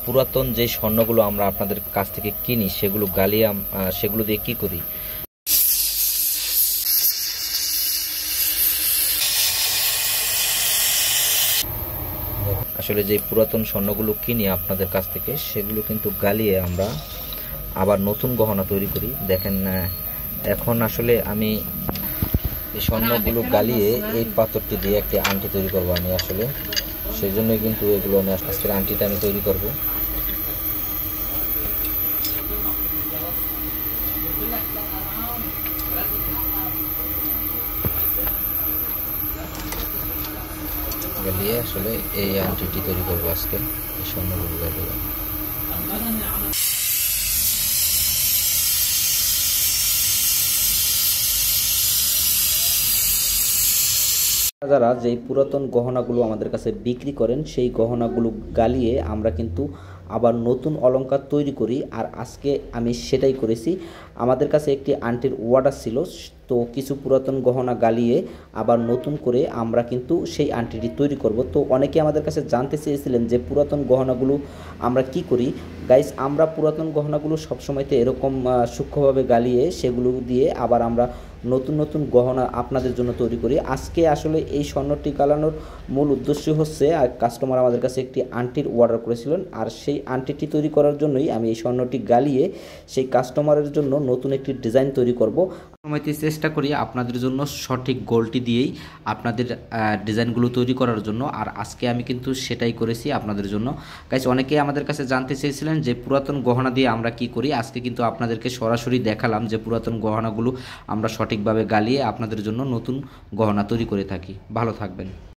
পুরাতন যে স্বর্ণগুলো আমরা আপনাদের কাছ থেকে কিনি সেগুলো গালিয়ে সেগুলো দিয়ে কি করি। আসলে যে পুরাতন স্বর্ণগুলো কিনি আপনাদের কাছ থেকে সেগুলো কিন্তু গালিয়ে আমরা আবার নতুন গহনা তৈরি করি। দেখেন এখন আসলে আমি এই স্বর্ণগুলো গালিয়ে এই পাথরটি দিয়ে একটি আংটি তৈরি করব। আমি আসলে সেই জন্যই কিন্তু এগুলো আমি আজকের আংটিটা আমি তৈরি করব। গালিয়ে আসলে এই আংটিটি তৈরি করব আজকে এই স্বর্ণগুলো গালিয়ে। যারা যেই পুরাতন গহনাগুলো আমাদের কাছে বিক্রি করেন সেই গহনাগুলো গালিয়ে আমরা কিন্তু আবার নতুন অলংকার তৈরি করি। আর আজকে আমি সেটাই করেছি। আমাদের কাছে একটি আন্টির অর্ডার ছিল, তো কিছু পুরাতন গহনা গালিয়ে আবার নতুন করে আমরা কিন্তু সেই আন্টিটি তৈরি করব। তো অনেকে আমাদের কাছে জানতে চেয়েছিলেন যে পুরাতন গহনাগুলো আমরা কি করি। গাইস, আমরা পুরাতন গহনাগুলো সবসময়তে এরকম সূক্ষ্মভাবে গালিয়ে সেগুলো দিয়ে আবার আমরা নতুন নতুন গহনা আপনাদের জন্য তৈরি করি। আজকে আসলে এই স্বর্ণটি গালানোর মূল উদ্দেশ্য হচ্ছে, কাস্টমার আমাদের কাছে একটি আংটির অর্ডার করেছিলেন, আর সেই আংটিটি তৈরি করার জন্যই আমি এই স্বর্ণটি গালিয়ে সেই কাস্টমারের জন্য নতুন একটি ডিজাইন তৈরি করব। সময়তে চেষ্টা করি আপনাদের জন্য সঠিক গোলটি দিয়েই আপনাদের ডিজাইনগুলো তৈরি করার জন্য। আর আজকে আমি কিন্তু সেটাই করেছি আপনাদের জন্য। গাইস, অনেকেই আমাদের কাছে জানতে চেয়েছিলেন যে পুরাতন গহনা দিয়ে আমরা কি করি। আজকে কিন্তু আপনাদেরকে সরাসরি দেখালাম যে পুরাতন গহনাগুলো আমরা সঠিকভাবে গালিয়ে আপনাদের জন্য নতুন গহনা তৈরি করে থাকি। ভালো থাকবেন।